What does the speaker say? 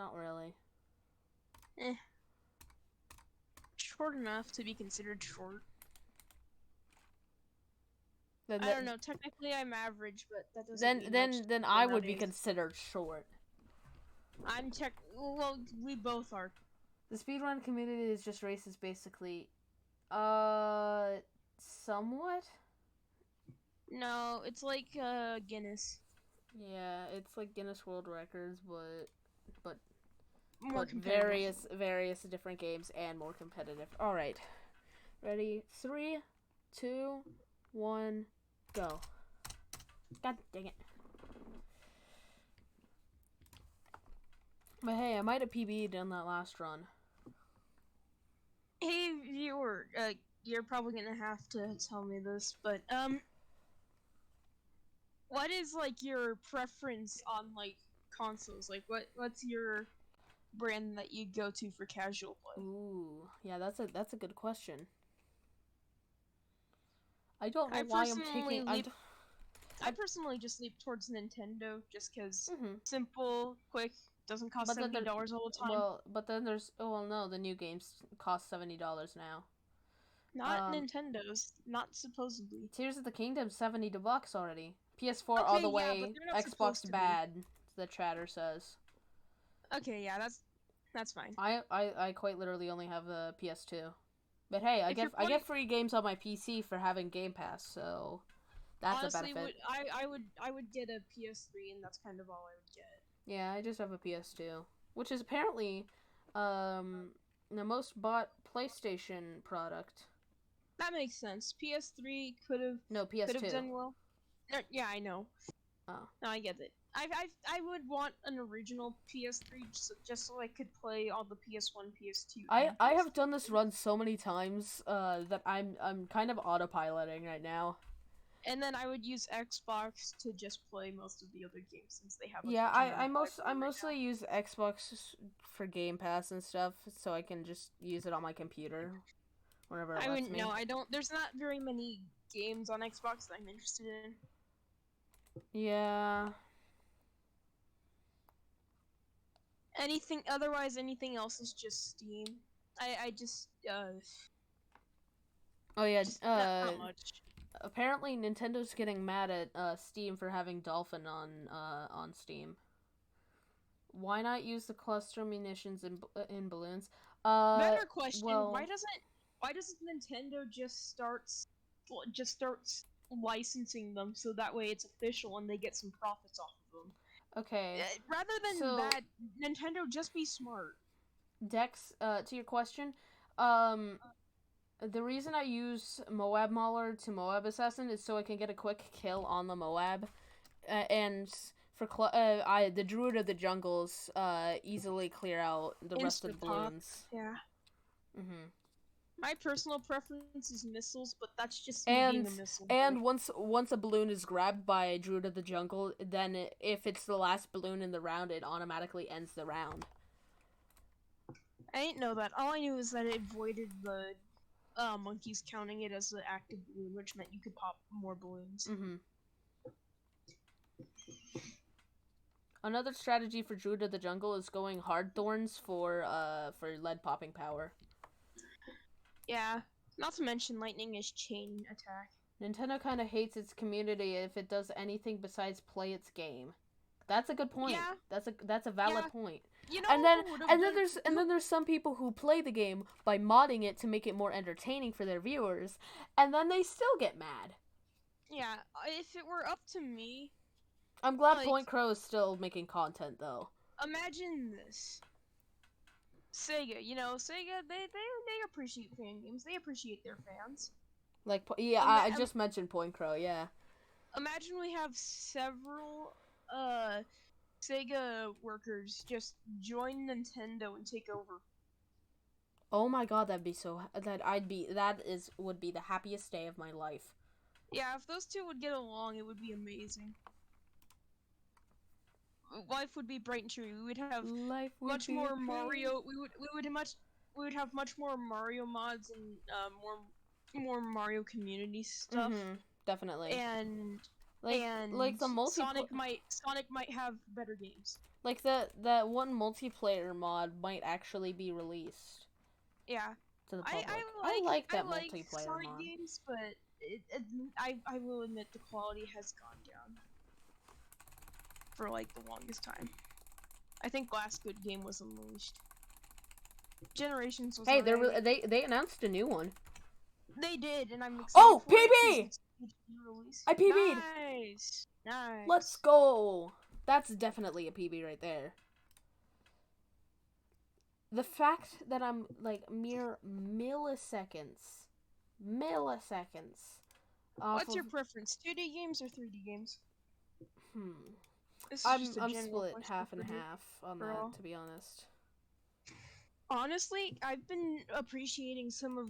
not really. Short enough to be considered short. Then I don't know. Technically, I'm average, but that doesn't mean much. Then I would be considered short. Well, we both are. The speedrun community is just races, basically. Somewhat? No, it's like Guinness. Yeah, it's like Guinness World Records, but More competitive. various different games and more competitive. All right, ready? 3, 2, 1, go. God dang it! But hey, I might have PB'd on that last run. Hey viewer, you're probably gonna have to tell me this, but what is like your preference on like consoles? Like what's your brand that you go to for casual play? Ooh, yeah, that's a good question. I don't know why I'm taking. I personally just leap towards Nintendo just because Mm-hmm. simple, quick, doesn't cost $70 all the time. But then there's no, the new games cost $70 now. Not Nintendo's, not supposedly. Tears of the Kingdom $70 already. PS4 Okay, all the yeah, way. but they're not Xbox supposed to bad. The chatter says. Okay, yeah, that's fine. I quite literally only have a PS2. But hey, I get free games on my PC for having Game Pass, so that's honestly, a benefit. I would get a PS3, and that's kind of all I would get. Yeah, I just have a PS2, which is apparently the most bought PlayStation product. That makes sense. PS3 could have done well. Yeah, I know. Oh. No, I get it. I would want an original PS3 just so I could play all the PS1, PS2. I have done this run so many times that I'm kind of autopiloting right now. And then I would use Xbox to just play most of the other games since they have. Yeah, I mostly use Xbox for Game Pass and stuff, so I can just use it on my computer whenever it lets me. No, I don't. There's not very many games on Xbox that I'm interested in. Yeah. Anything else is just Steam. I just Oh yeah. not much. Apparently Nintendo's getting mad at Steam for having Dolphin on Steam. Why not use the cluster munitions in balloons? Better question. Well, why doesn't Nintendo just starts licensing them so that way it's official and they get some profits off of them? Okay. Rather than that, Nintendo just be smart. Dex, to your question, the reason I use Moab Mauler to Moab Assassin is so I can get a quick kill on the Moab, and for the Druid of the Jungles easily clear out the rest of the balloons. Yeah. Mhm. My personal preference is missiles, but that's just me being a missile. And once a balloon is grabbed by a Druid of the Jungle, then if it's the last balloon in the round, it automatically ends the round. I didn't know that. All I knew is that it voided the monkeys counting it as an active balloon, which meant you could pop more balloons. Mm-hmm. Another strategy for Druid of the Jungle is going hard thorns for lead popping power. Yeah, not to mention lightning is chain attack. Nintendo kind of hates its community if it does anything besides play its game. That's a good point. Yeah. That's a valid point. You know, and then there's some people who play the game by modding it to make it more entertaining for their viewers, and then they still get mad. Yeah, if it were up to me, I'm glad Point Crow is still making content though. Imagine this. Sega, they appreciate fan games. They appreciate their fans. Like, yeah, I just mentioned Point Crow, yeah. Imagine we have several Sega workers just join Nintendo and take over. Oh my god, would be the happiest day of my life. Yeah, if those two would get along, it would be amazing. Life would be bright and cheery. We would have much more Mario. We would have much more Mario mods and more Mario community stuff. Mm-hmm, definitely. And and like the Sonic might have better games. Like that one multiplayer mod might actually be released. Yeah. To the public. I like that multiplayer Sonic mod. games, but I will admit the quality has gone down for like the longest time. I think last good game was Unleashed. Generations was Hey, alright. they announced a new one. They did, and I'm excited Oh, for it 'cause PB! it's a release. I PB'd! Nice! Nice! Let's go! That's definitely a PB right there. The fact that I'm like mere milliseconds off What's your of, preference, 2D games or 3D games? This is I'm just a general split question half and for you, half on girl. that, to be honest. Honestly, I've been appreciating some of